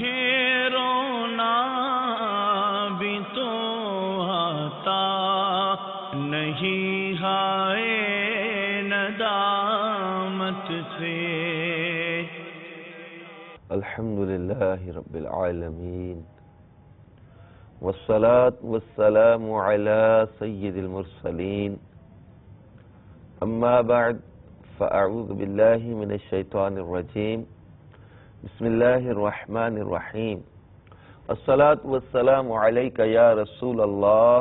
مجھے رونا بھی تو آتا نہیں ہائے ندامت سے۔ الحمدللہ رب العالمین والصلاة والسلام على سید المرسلین اما بعد فاعوذ باللہ من الشیطان الرجیم بسم اللہ الرحمن الرحیم الصلاة والسلام علیک یا رسول اللہ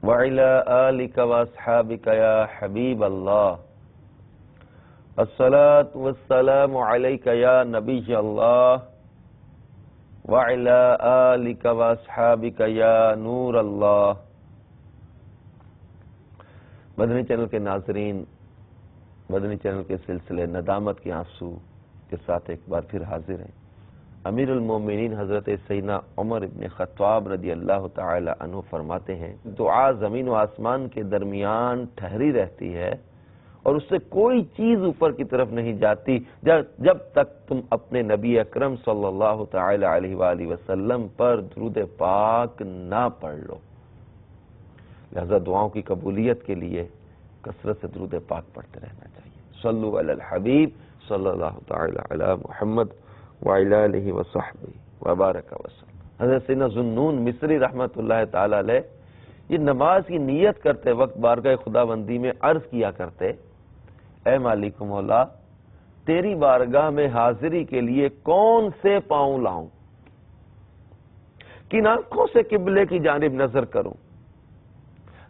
وعلی آلک واصحابک یا حبیب اللہ الصلاة والسلام علیک یا نبی اللہ وعلی آلک واصحابک یا نور اللہ۔ مدنی چینل کے ناظرین، مدنی چینل کے سلسلے ندامت کے آنسو کے ساتھ ایک بار پھر حاضر ہیں۔ امیر المومنین حضرت سیدنا عمر ابن خطاب رضی اللہ تعالی عنہ فرماتے ہیں، دعا زمین و آسمان کے درمیان ٹھہری رہتی ہے اور اس سے کوئی چیز اوپر کی طرف نہیں جاتی جب تک تم اپنے نبی اکرم صلی اللہ تعالی علیہ وآلہ وسلم پر درود پاک نہ پڑھ لو۔ لہذا دعاؤں کی قبولیت کے لیے کثرت سے درود پاک پڑھتے رہنا چاہیے۔ صلو علی الحبیب صلی اللہ تعالی علی محمد وعلی آلہ وصحبہ وبارک وسلم۔ حضرت سیدنا ذوالنون مصری رحمۃ اللہ تعالی علیہ یہ نماز کی نیت کرتے وقت بارگاہ خداوندی میں عرض کیا کرتے، اے مالک مولا، تیری بارگاہ میں حاضری کے لیے کون سے پاؤں لاؤں، کن آنکھوں سے قبلے کی جانب نظر کروں،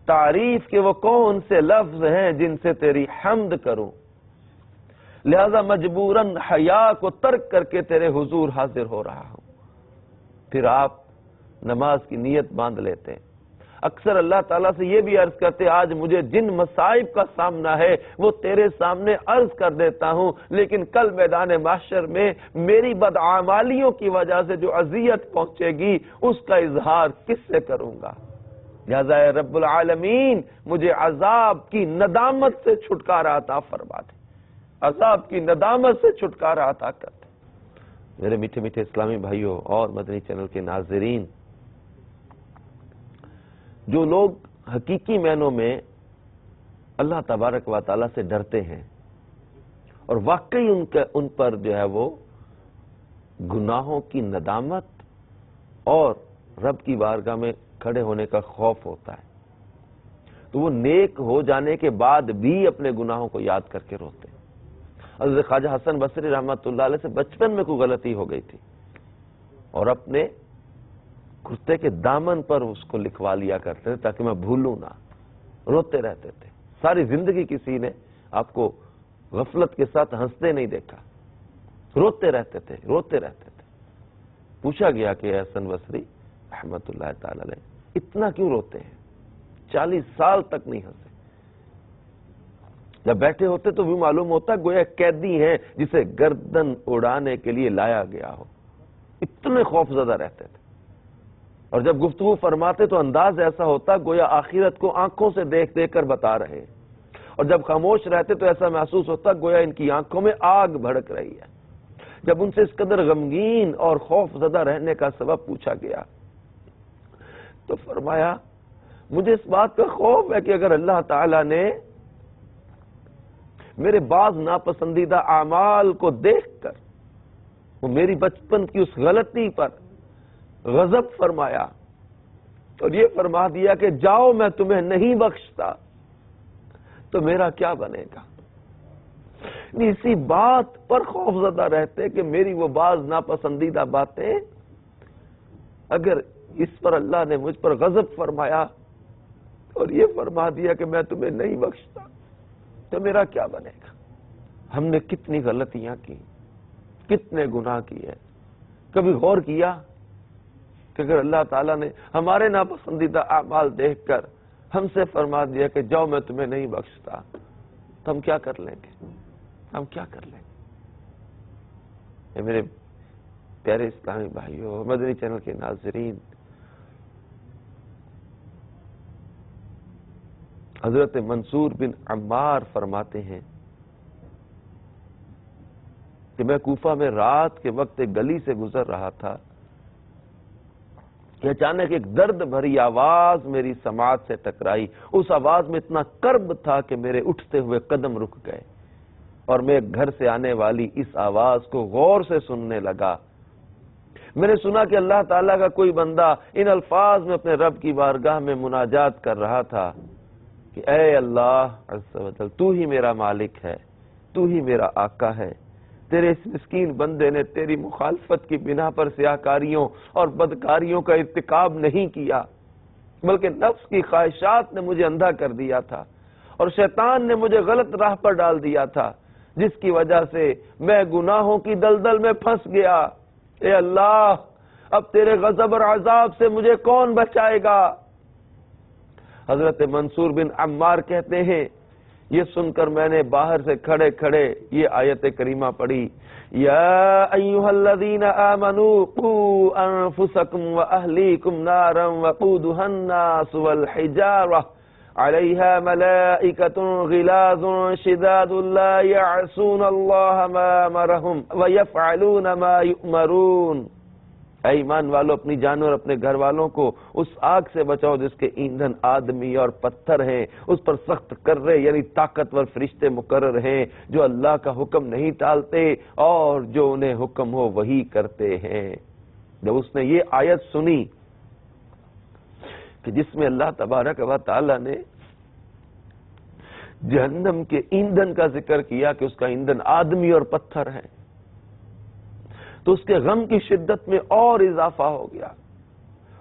تعریف کے وہ کون سے لفظ ہیں جن سے تیری حمد کروں، لہذا مجبوراً حیا کو ترک کر کے تیرے حضور حاضر ہو رہا ہوں۔ پھر آپ نماز کی نیت باندھ لیتے ہیں۔ اکثر اللہ تعالیٰ سے یہ بھی عرض کرتے، آج مجھے جن مصائب کا سامنا ہے وہ تیرے سامنے عرض کر دیتا ہوں، لیکن کل میدان محشر میں میری بدعمالیوں کی وجہ سے جو اذیت پہنچے گی اس کا اظہار کس سے کروں گا؟ لہذا اے رب العالمین مجھے عذاب کی ندامت سے چھٹکارا عطا فرما دے، عذاب کی ندامت سے چھٹکارا عطا کر دے۔ میرے میٹھے میٹھے اسلامی بھائیوں اور مدنی چینل کے ناظرین، جو لوگ حقیقی معنوں میں اللہ تبارک و تعالیٰ سے ڈرتے ہیں اور واقعی ان پر جو ہے وہ گناہوں کی ندامت اور رب کی بارگاہ میں کھڑے ہونے کا خوف ہوتا ہے، تو وہ نیک ہو جانے کے بعد بھی اپنے گناہوں کو یاد کر کے روتے ہیں۔ حضرت خواجہ حسن بصری رحمۃ اللہ علیہ سے بچپن میں کوئی غلطی ہو گئی تھی اور اپنے کرتے کے دامن پر اس کو لکھوا لیا کرتے تھے تاکہ میں بھولوں نہ، روتے رہتے تھے۔ ساری زندگی کسی نے آپ کو غفلت کے ساتھ ہنستے نہیں دیکھا، روتے رہتے تھے، روتے رہتے تھے۔ پوچھا گیا کہ حسن بصری رحمۃ اللہ تعالی علیہ اتنا کیوں روتے ہیں؟ 40 سال تک نہیں ہنسے۔ جب بیٹھے ہوتے تو بھی معلوم ہوتا گویا قیدی ہیں جسے گردن اڑانے کے لیے لایا گیا ہو، اتنے خوف زدہ رہتے تھے۔ اور جب گفتگو فرماتے تو انداز ایسا ہوتا گویا آخرت کو آنکھوں سے دیکھ دیکھ کر بتا رہے، اور جب خاموش رہتے تو ایسا محسوس ہوتا گویا ان کی آنکھوں میں آگ بھڑک رہی ہے۔ جب ان سے اس قدر غمگین اور خوف زدہ رہنے کا سبب پوچھا گیا تو فرمایا، مجھے اس بات کا خوف ہے کہ اگر اللہ تعالیٰ نے میرے بعض ناپسندیدہ اعمال کو دیکھ کر وہ میری بچپن کی اس غلطی پر غضب فرمایا اور یہ فرما دیا کہ جاؤ میں تمہیں نہیں بخشتا، تو میرا کیا بنے گا؟ اسی بات پر خوف زدہ رہتے کہ میری وہ بعض ناپسندیدہ باتیں اگر اس پر اللہ نے مجھ پر غضب فرمایا اور یہ فرما دیا کہ میں تمہیں نہیں بخشتا تو میرا کیا بنے گا؟ ہم نے کتنی غلطیاں کی، کتنے گناہ کیے، کبھی غور کیا کہ اگر اللہ تعالیٰ نے ہمارے ناپسندیدہ اعمال دیکھ کر ہم سے فرما دیا کہ جاؤ میں تمہیں نہیں بخشتا تو ہم کیا کر لیں گے؟ ہم کیا کر لیں گے؟ اے میرے پیارے اسلامی بھائیوں، مدنی چینل کے ناظرین، حضرت منصور بن عمار فرماتے ہیں کہ میں کوفہ میں رات کے وقت ایک گلی سے گزر رہا تھا کہ اچانک ایک درد بھری آواز میری سماعت سے ٹکرائی. اس آواز میں اتنا کرب تھا کہ میرے اٹھتے ہوئے قدم رک گئے اور میں گھر سے آنے والی اس آواز کو غور سے سننے لگا. میں نے سنا کہ اللہ تعالیٰ کا کوئی بندہ ان الفاظ میں اپنے رب کی بارگاہ میں مناجات کر رہا تھا کہ اے اللہ عز و جل، تو ہی میرا مالک ہے، تو ہی میرا آقا ہے. تیرے اس مسکین بندے نے تیری مخالفت کی بنا پر سیاہکاریوں اور بدکاریوں کا ارتکاب نہیں کیا، بلکہ نفس کی خواہشات نے مجھے اندھا کر دیا تھا اور شیطان نے مجھے غلط راہ پر ڈال دیا تھا، جس کی وجہ سے میں گناہوں کی دلدل میں پھنس گیا. اے اللہ، اب تیرے غضب اور عذاب سے مجھے کون بچائے گا؟ حضرت منصور بن عمار کہتے ہیں، یہ سن کر میں نے باہر سے کھڑے کھڑے یہ آیت کریمہ پڑھی، یا ایھا الذین آمنوا قوا انفسکم واہلیکم نارا وقودھا الناس والحجارہ علیہا ملائکۃ غلاظ شداد لا یعصون اللہ ما امرہم ویفعلون ما یؤمرون. اے ایمان والو، اپنی جانوں اور اپنے گھر والوں کو اس آگ سے بچاؤ جس کے ایندھن آدمی اور پتھر ہیں، اس پر سخت کرے یعنی طاقتور فرشتے مقرر ہیں جو اللہ کا حکم نہیں ٹالتے اور جو انہیں حکم ہو وہی کرتے ہیں. جب اس نے یہ آیت سنی کہ جس میں اللہ تبارک و تعالی نے جہنم کے ایندھن کا ذکر کیا کہ اس کا ایندھن آدمی اور پتھر ہے، تو اس کے غم کی شدت میں اور اضافہ ہو گیا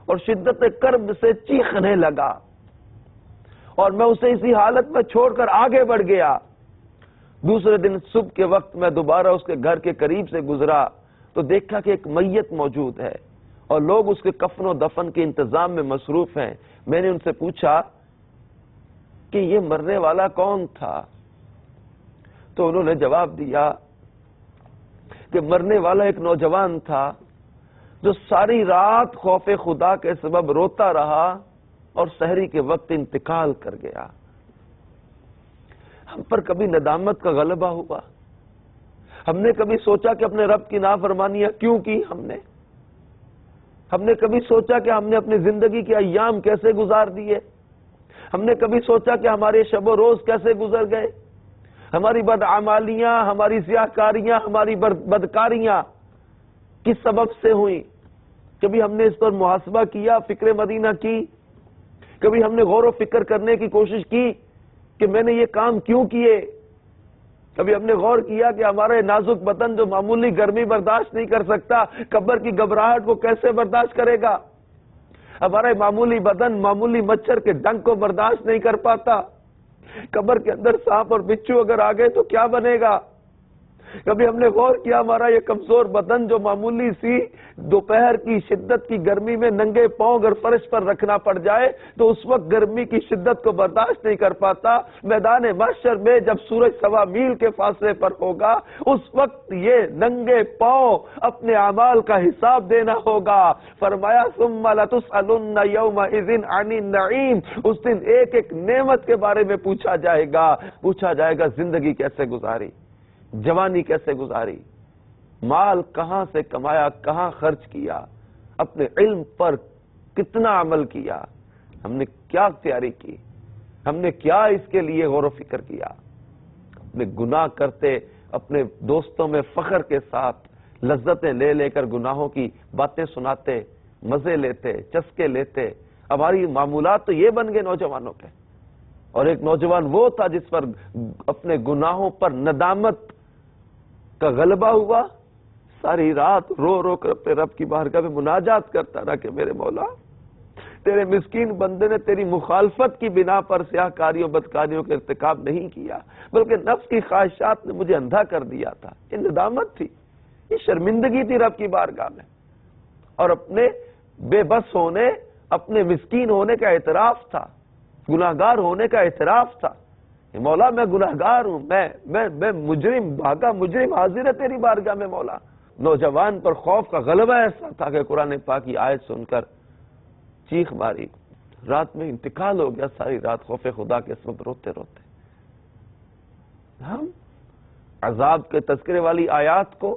اور شدت کرب سے چیخنے لگا، اور میں اسے اسی حالت میں چھوڑ کر آگے بڑھ گیا. دوسرے دن صبح کے وقت میں دوبارہ اس کے گھر کے قریب سے گزرا تو دیکھا کہ ایک میت موجود ہے اور لوگ اس کے کفن و دفن کے انتظام میں مصروف ہیں. میں نے ان سے پوچھا کہ یہ مرنے والا کون تھا؟ تو انہوں نے جواب دیا کہ مرنے والا ایک نوجوان تھا جو ساری رات خوف خدا کے سبب روتا رہا اور سحری کے وقت انتقال کر گیا. ہم پر کبھی ندامت کا غلبہ ہوا؟ ہم نے کبھی سوچا کہ اپنے رب کی نافرمانیاں کیوں کی؟ ہم نے کبھی سوچا کہ ہم نے اپنی زندگی کے ایام کیسے گزار دیے؟ ہم نے کبھی سوچا کہ ہمارے شب و روز کیسے گزر گئے؟ ہماری بدعمالیاں، ہماری سیاہکاریاں، ہماری بدکاریاں کس سبب سے ہوئیں؟ کبھی ہم نے اس پر محاسبہ کیا، فکر مدینہ کی؟ کبھی ہم نے غور و فکر کرنے کی کوشش کی کہ میں نے یہ کام کیوں کیے؟ کبھی ہم نے غور کیا کہ ہمارے نازک بدن جو معمولی گرمی برداشت نہیں کر سکتا، قبر کی گھبراہٹ کو کیسے برداشت کرے گا؟ ہمارے معمولی بدن معمولی مچھر کے ڈنک کو برداشت نہیں کر پاتا، قبر کے اندر سانپ اور بچھو اگر آ گئے تو کیا بنے گا؟ کبھی ہم نے غور کیا ہمارا یہ کمزور بدن جو معمولی سی دوپہر کی شدت کی گرمی میں ننگے پاؤں اگر فرش پر رکھنا پڑ جائے تو اس وقت گرمی کی شدت کو برداشت نہیں کر پاتا، میدان محشر میں جب سورج 1.25 میل کے فاصلے پر ہوگا اس وقت یہ ننگے پاؤں اپنے اعمال کا حساب دینا ہوگا. فرمایا ثم لتسألن یومئذ عن النعیم، اس دن ایک ایک نعمت کے بارے میں پوچھا جائے گا زندگی کیسے گزاری، جوانی کیسے گزاری، مال کہاں سے کمایا، کہاں خرچ کیا، اپنے علم پر کتنا عمل کیا، ہم نے کیا تیاری کی، ہم نے کیا اس کے لیے غور و فکر کیا. اپنے گناہ کرتے اپنے دوستوں میں فخر کے ساتھ لذتیں لے لے کر گناہوں کی باتیں سناتے، مزے لیتے، چسکے لیتے. ہماری معمولات تو یہ بن گئے نوجوانوں کے. اور ایک نوجوان وہ تھا جس پر اپنے گناہوں پر ندامت کا غلبہ ہوا، ساری رات رو رو کر اپنے رب کی بارگاہ میں مناجات کرتا رہا کہ میرے مولا، تیرے مسکین بندے نے تیری مخالفت کی بنا پر سیاہکاریوں بدکاریوں کا ارتکاب نہیں کیا، بلکہ نفس کی خواہشات نے مجھے اندھا کر دیا تھا. یہ ندامت تھی، یہ شرمندگی تھی رب کی بارگاہ میں، اور اپنے بے بس ہونے، اپنے مسکین ہونے کا اعتراف تھا، گناہگار ہونے کا اعتراف تھا. مولا میں گناہگار ہوں، میں مجرم، بھاگا مجرم حاضر ہے تیری بارگاہ میں مولا. نوجوان پر خوف کا غلبہ ایسا تھا کہ قرآن پاک کی آیت سن کر چیخ ماری، رات میں انتقال ہو گیا. ساری رات خوف خدا کے سبب روتے روتے. عذاب کے تذکرے والی آیات کو،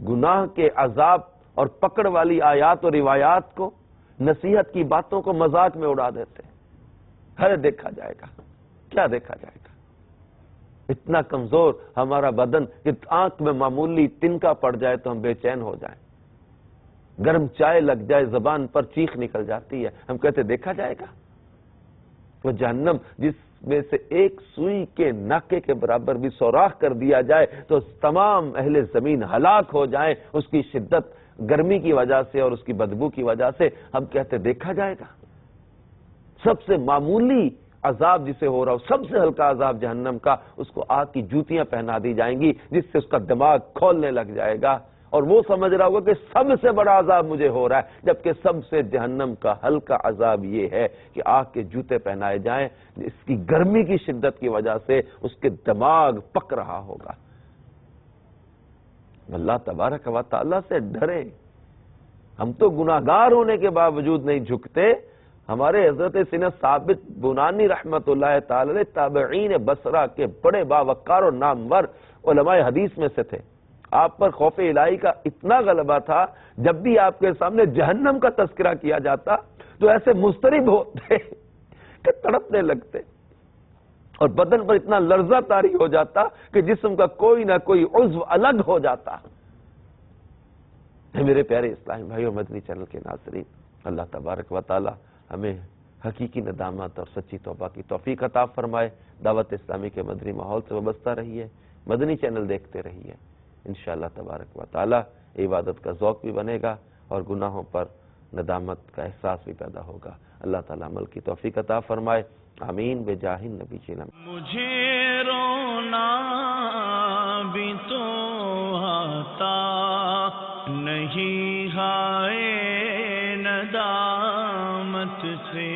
گناہ کے عذاب اور پکڑ والی آیات اور روایات کو، نصیحت کی باتوں کو مذاق میں اڑا دیتے ہیں۔ ہر دیکھا جائے گا، کیا دیکھا جائے گا؟ اتنا کمزور ہمارا بدن کہ آنکھ میں معمولی تنکا پڑ جائے تو ہم بے چین ہو جائیں، گرم چائے لگ جائے زبان پر چیخ نکل جاتی ہے، ہم کہتے دیکھا جائے گا؟ وہ جہنم جس میں سے ایک سوئی کے ناکے کے برابر بھی سوراخ کر دیا جائے تو تمام اہل زمین ہلاک ہو جائیں اس کی شدت گرمی کی وجہ سے اور اس کی بدبو کی وجہ سے، ہم کہتے دیکھا جائے گا؟ سب سے معمولی عذاب جسے ہو رہا ہو، سب سے ہلکا عذاب جہنم کا، اس کو آگ کی جوتیاں پہنا دی جائیں گی جس سے اس کا دماغ کھولنے لگ جائے گا اور وہ سمجھ رہا ہوگا کہ سب سے بڑا عذاب مجھے ہو رہا ہے، جبکہ سب سے جہنم کا ہلکا عذاب یہ ہے کہ آگ کے جوتے پہنائے جائیں، اس کی گرمی کی شدت کی وجہ سے اس کے دماغ پک رہا ہوگا۔ اللہ تبارک و تعالیٰ سے ڈریں۔ ہم تو گناہگار ہونے کے باوجود نہیں جھکتے۔ ہمارے حضرت سیدنا ثابت بنانی رحمت اللہ تعالی تابعین بصرہ کے بڑے باوقار اور نامور علماء حدیث میں سے تھے۔ آپ پر خوف الہی کا اتنا غلبہ تھا، جب بھی آپ کے سامنے جہنم کا تذکرہ کیا جاتا تو ایسے مضطرب ہوتے کہ تڑپنے لگتے اور بدن پر اتنا لرزہ طاری ہو جاتا کہ جسم کا کوئی نہ کوئی عضو الگ ہو جاتا۔ میرے پیارے اسلامی بھائی اور مدنی چینل کے ناظرین، اللہ تبارک و تعالی ہمیں حقیقی ندامت اور سچی توبہ کی توفیق عطا فرمائے۔ دعوت اسلامی کے مدنی ماحول سے وابستہ رہیے، مدنی چینل دیکھتے رہیے، انشاءاللہ تبارک و تعالی عبادت کا ذوق بھی بنے گا اور گناہوں پر ندامت کا احساس بھی پیدا ہوگا۔ اللہ تعالی عمل کی توفیق عطا فرمائے، آمین بجاہ النبی جینا۔ مجھے رونا بھی تو آتا نہیں ہائے ندامت سے،